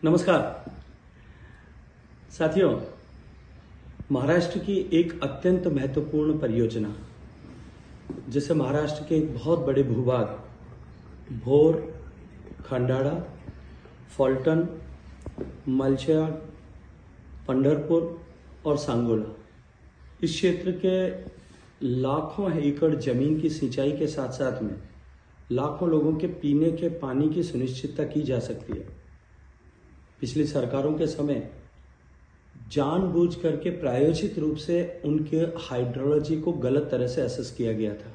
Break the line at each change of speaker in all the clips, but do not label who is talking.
नमस्कार साथियों, महाराष्ट्र की एक अत्यंत महत्वपूर्ण परियोजना जिसे महाराष्ट्र के एक बहुत बड़े भूभाग भोर, खंडाळा, फलटण, मलछेर, पंढरपुर और सांगोला इस क्षेत्र के लाखों एकड़ जमीन की सिंचाई के साथ साथ में लाखों लोगों के पीने के पानी की सुनिश्चितता की जा सकती है। पिछली सरकारों के समय जानबूझ करके प्रायोजित रूप से उनके हाइड्रोलॉजी को गलत तरह से असेस किया गया था।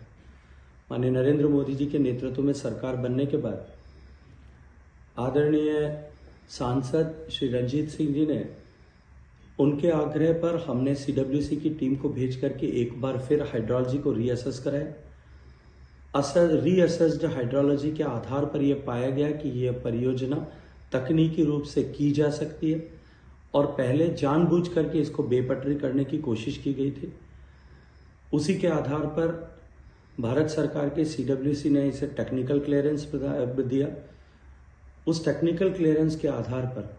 माननीय नरेंद्र मोदी जी के नेतृत्व में सरकार बनने के बाद आदरणीय सांसद श्री रणजीत सिंह जी ने उनके आग्रह पर हमने सीडब्ल्यूसी की टीम को भेज करके एक बार फिर हाइड्रोलॉजी को रीअसेस कराया। रीअसेस्ड हाइड्रोलॉजी के आधार पर यह पाया गया कि यह परियोजना तकनीकी रूप से की जा सकती है और पहले जानबूझ करके इसको बेपटरी करने की कोशिश की गई थी। उसी के आधार पर भारत सरकार के सीडब्ल्यूसी ने इसे टेक्निकल क्लियरेंस दिया। उस टेक्निकल क्लियरेंस के आधार पर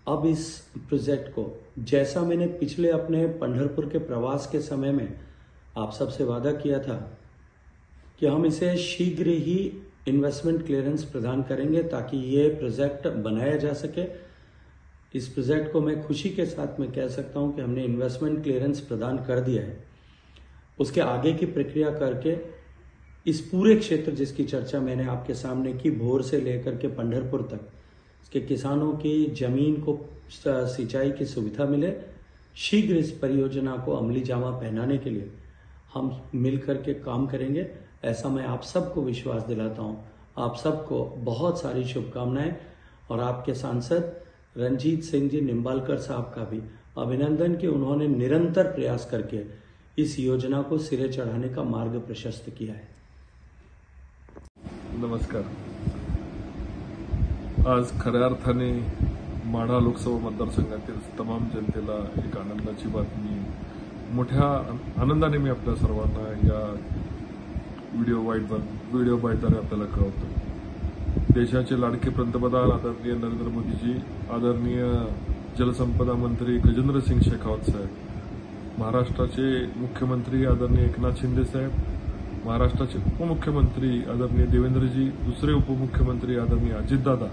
अब इस प्रोजेक्ट को, जैसा मैंने पिछले अपने पंढरपुर के प्रवास के समय में आप सबसे वादा किया था कि हम इसे शीघ्र ही इन्वेस्टमेंट क्लियरेंस प्रदान करेंगे ताकि ये प्रोजेक्ट बनाया जा सके। इस प्रोजेक्ट को मैं खुशी के साथ में कह सकता हूं कि हमने इन्वेस्टमेंट क्लियरेंस प्रदान कर दिया है। उसके आगे की प्रक्रिया करके इस पूरे क्षेत्र जिसकी चर्चा मैंने आपके सामने की, भोर से लेकर के पंढरपुर तक, इसके किसानों की जमीन को सिंचाई की सुविधा मिले। शीघ्र इस परियोजना को अमली जामा पहनाने के लिए हम मिलकर के काम करेंगे, ऐसा मैं आप सबको विश्वास दिलाता हूं। आप सबको बहुत सारी शुभकामनाएं और आपके सांसद रणजीत सिंह जी निंबालकर साहब का भी अभिनंदन कि उन्होंने निरंतर प्रयास करके इस योजना को सिरे चढ़ाने का मार्ग प्रशस्त किया है।
नमस्कार। आज खऱ्या अर्थाने माढा लोकसभा मतदारसंघातील तमाम जनतेला एक आनंदाची बातमी, मोठ्या आनंदाने मी आपल्या सर्वांना या व्हिडिओ बाईटद्वारे आपल्याला कळवतो। देशाचे लाडके पंतप्रधान आदरणीय नरेंद्र मोदीजी, आदरणीय जलसंपदा मंत्री गजेंद्र सिंग शेखावत साहेब, महाराष्ट्राचे मुख्यमंत्री आदरणीय एकनाथ शिंदे साहेब, महाराष्ट्राचे उपमुख्यमंत्री आदरणीय देवेंद्रजी, दुसरे उपमुख्यमंत्री आदरणीय अजितदादा,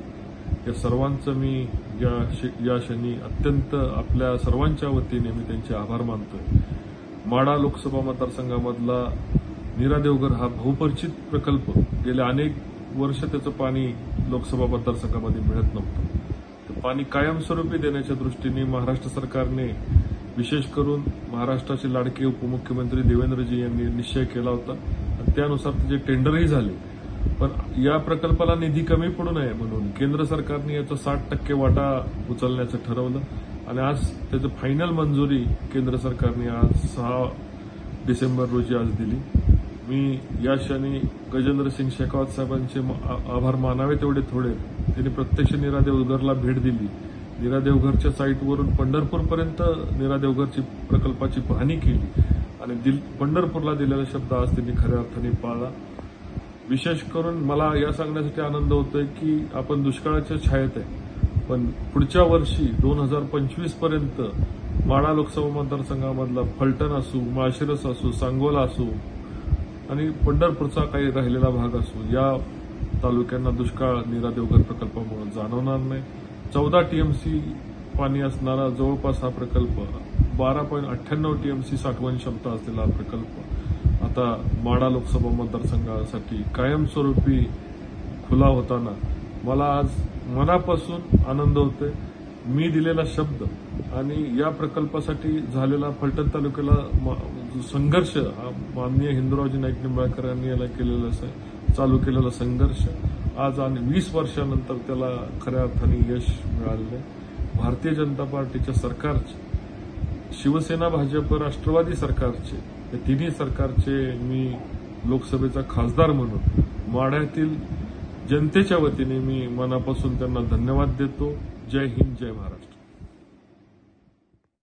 या सर्वांचं मी या क्षणी अत्यंत आपल्या सर्वांच्या वतीने मी त्यांचे आभार मानतोय। माढा लोकसभा मतदारसंघामधला नीरा देवघर हा बहुपरिचित प्रकल्प, गेल्या अनेक वर्ष त्याचं पाणी लोकसभा मतदारसंघामध्ये मिळत नव्हतं। ते पाणी कायमस्वरूपी देण्याच्या दृष्टीने महाराष्ट्र सरकारने, विशेष करून महाराष्ट्राचे लाडके उपमुख्यमंत्री देवेंद्रजी यांनी निश्चय केला होता आणि त्यानुसार त्याचे टेंडरही झाले। पण या प्रकल्पाला निधी कमी पडू नये म्हणून केंद्र सरकारने याचा 60% वाटा उचलण्याचं ठरवलं आणि आज त्याचं फायनल मंजुरी केंद्र सरकारने आज 6 डिसेंबर रोजी आज दिली। मी या क्षणी गजेंद्र सिंग शेखावत साहेबांचे आभार मानावे तेवढे थोडे। त्यांनी प्रत्यक्ष नीरा देवघरला भेट दिली, नीरा देवघरच्या साईटवरून पंढरपूरपर्यंत नीरा देवघरची प्रकल्पाची पाहणी केली आणि पंढरपूरला दिलेला शब्द आज त्यांनी खऱ्या अर्थाने पाळला। विशेष करून मला या सांगण्यासाठी आनंद होतोय की आपण दुष्काळाच्या छायेत आहे, पण पुढच्या वर्षी 2025 पर्यंत माढा लोकसभा मतदारसंघामधला फलटण असू, माळशिरस असू, सांगोला असू आणि पंढरपूरचा काही राहिलेला भाग असू, या तालुक्यांना दुष्काळ नीरा देवघर प्रकल्पामुळे जाणवणार नाही। 14 टीएमसी पाणी असणारा जवळपास हा प्रकल्प, 12.98 टीएमसी साठवण क्षमता असलेला हा प्रकल्प आता माढा लोकसभा मतदारसंघासाठी कायमस्वरूपी खुला होताना मला आज मनापासून आनंद होतोय। मी दिलेला शब्द आणि या प्रकल्पासाठी झालेला फलटण तालुक्याला संघर्ष, माननीय हिंदुरावजी नाईक निंबाळकर यांनी याला चालू केलेला संघर्ष आज आणि 20 वर्षानंतर त्याला खऱ्या अर्थाने यश मिळालेलं आहे। भारतीय जनता पार्टीच्या सरकारचे, शिवसेना, भाजप, राष्ट्रवादी सरकारचे, या तिन्ही सरकारचे मी लोकसभेचा खासदार म्हणून माढ्यातील जनतेच्या वतीने मी मनापासून त्यांना धन्यवाद देतो। जय हिंद, जय महाराष्ट्र।